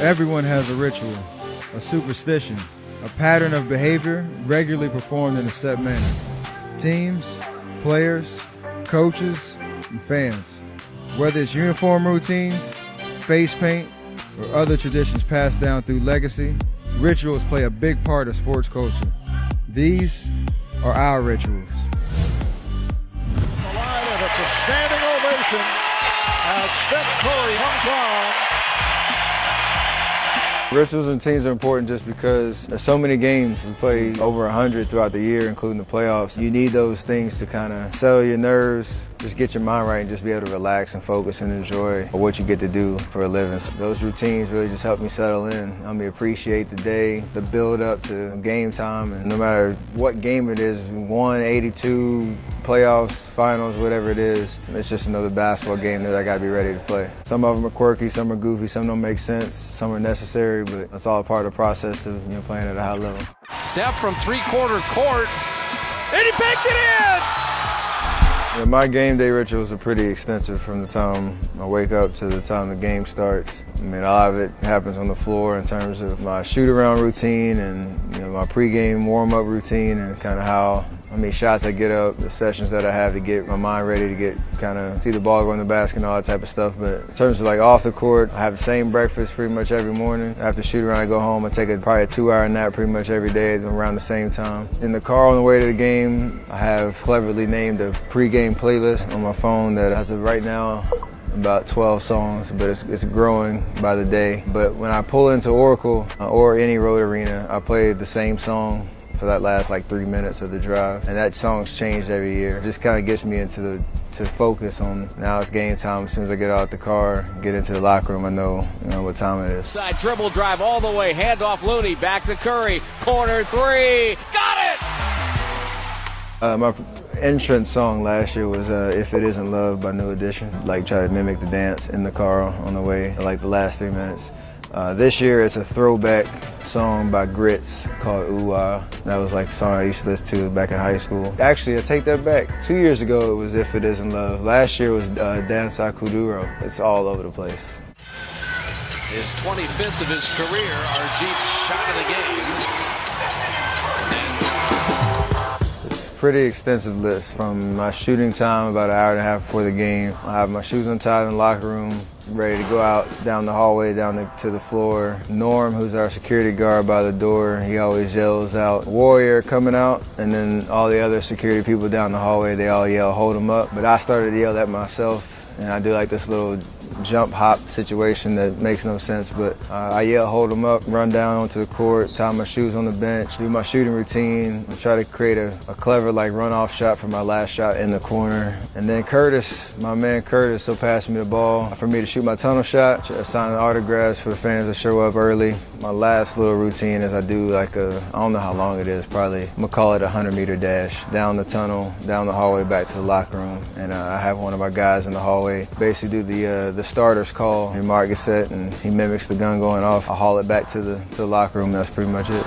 Everyone has a ritual, a superstition, a pattern of behavior regularly performed in a set manner. Teams, players, coaches, and fans. Whether it's uniform routines, face paint, or other traditions passed down through legacy, rituals play a big part of sports culture. These are our rituals. The line, and it's a standing ovation as Steph Curry comes on. Rituals and routines are important just because there's so many games. We play over 100 throughout the year, including the playoffs. You need those things to kind of settle your nerves, just get your mind right and just be able to relax and focus and enjoy what you get to do for a living. So those routines really just help me settle in. Help me appreciate the day, the build up to game time, and no matter what game it is, 182, playoffs, finals, whatever it is, it's just another basketball game that I gotta be ready to play. Some of them are quirky, some are goofy, some don't make sense, some are necessary, but that's all part of the process of playing at a high level. Steph from three-quarter court, and he banked it in! My game day rituals are pretty extensive from the time I wake up to the time the game starts. I mean, a lot of it happens on the floor in terms of my shoot-around routine and my pregame warm-up routine and kind of how many shots I get up, the sessions that I have to get my mind ready to get kind of see the ball go in the basket and all that type of stuff. But in terms of like off the court, I have the same breakfast pretty much every morning. After shoot-around, I go home. I take probably a 2-hour nap pretty much every day around the same time. In the car on the way to the game, I have cleverly named a pregame playlist on my phone that as of right now, about 12 songs, but it's growing by the day. But when I pull into Oracle or any road arena, I play the same song for that last like 3 minutes of the drive, and that song's changed every year. It just kind of gets me into to focus on now it's game time. As soon as I get out the car, get into the locker room, I know what time it is. Side dribble drive all the way, hand off Looney, back to Curry, corner three, got it! My entrance song last year was If It Isn't Love by New Edition. Like try to mimic the dance in the car on the way, like the last 3 minutes. This year it's a throwback song by Grits called Ooh Ah. That was like a song I used to listen to back in high school. Actually, I take that back. 2 years ago it was If It Isn't Love. Last year was Dansa Kuduro. It's all over the place. His 25th of his career, Arjeep's shot of the game. Pretty extensive list from my shooting time about an hour and a half before the game. I have my shoes untied in the locker room, ready to go out down the hallway, down to the floor. Norm, who's our security guard by the door, he always yells out, "Warrior coming out," and then all the other security people down the hallway, they all yell, "Hold him up." But I started to yell at myself, and I do like this little jump hop situation that makes no sense, but I yell, "Hold them up," run down onto the court, tie my shoes on the bench, do my shooting routine, and try to create a clever like run-off shot for my last shot in the corner. And then Curtis, my man Curtis, will pass me the ball for me to shoot my tunnel shot, sign autographs for the fans to show up early. My last little routine is I do like I don't know how long it is, probably, I'm gonna call it a 100-meter dash, down the tunnel, down the hallway, back to the locker room. And I have one of my guys in the hallway basically do the starter's call. And Mark gets set and he mimics the gun going off. I haul it back to the locker room. That's pretty much it.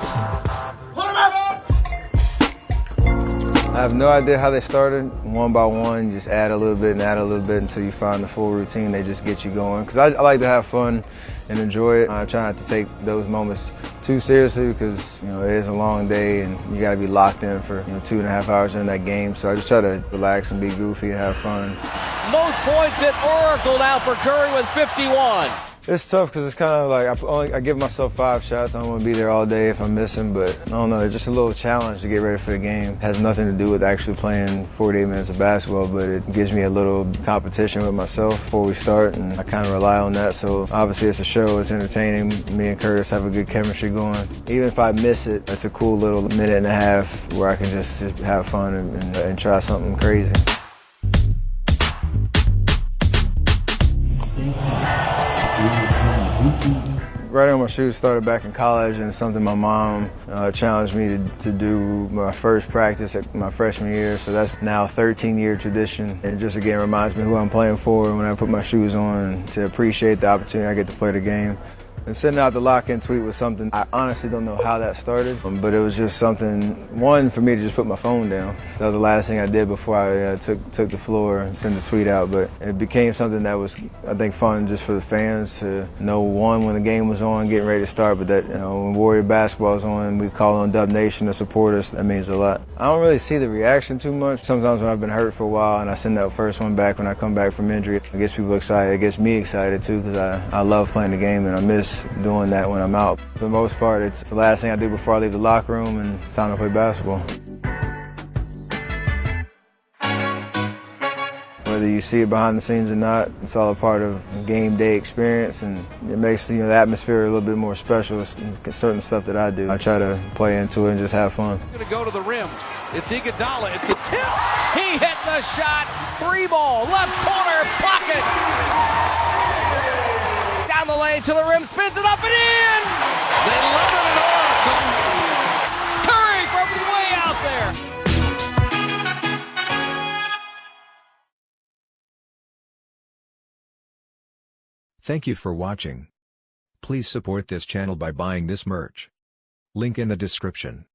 I have no idea how they started. One by one, you just add a little bit and add a little bit until you find the full routine. They just get you going. Because I like to have fun and enjoy it. I try not to take those moments too seriously because it is a long day and you got to be locked in for 2.5 hours in that game. So I just try to relax and be goofy and have fun. Most points at Oracle now for Curry with 51. It's tough because it's kind of like I give myself 5 shots. I don't want to be there all day if I'm missing, but I don't know. It's just a little challenge to get ready for the game. It has nothing to do with actually playing 48 minutes of basketball, but it gives me a little competition with myself before we start, and I kind of rely on that. So obviously it's a show. It's entertaining. Me and Curtis have a good chemistry going. Even if I miss it, it's a cool little minute and a half where I can just have fun and try something crazy. Right on my shoes started back in college, and something my mom challenged me to do my first practice at my freshman year. So that's now a 13-year tradition. It just again reminds me who I'm playing for when I put my shoes on, to appreciate the opportunity I get to play the game. And sending out the lock-in tweet was something, I honestly don't know how that started, but it was just something, one, for me to just put my phone down. That was the last thing I did before I took the floor and sent the tweet out, but it became something that was, I think, fun just for the fans to know, one, when the game was on, getting ready to start, but that, when Warrior basketball is on, we call on Dub Nation to support us. That means a lot. I don't really see the reaction too much. Sometimes when I've been hurt for a while and I send that first one back when I come back from injury, it gets people excited. It gets me excited too, because I love playing the game and I miss doing that when I'm out. For the most part, it's the last thing I do before I leave the locker room, and it's time to play basketball. Whether you see it behind the scenes or not, it's all a part of game day experience, and it makes the atmosphere a little bit more special. It's certain stuff that I do. I try to play into it and just have fun. Going to go to the rim. It's Iguodala. It's a tip. He hit the shot. 3-ball, left corner, pocket. Down the lane to the rim, spins it up and in. They love it at Oracle. Curry from way out there. Thank you for watching. Please support this channel by buying this merch. Link in the description.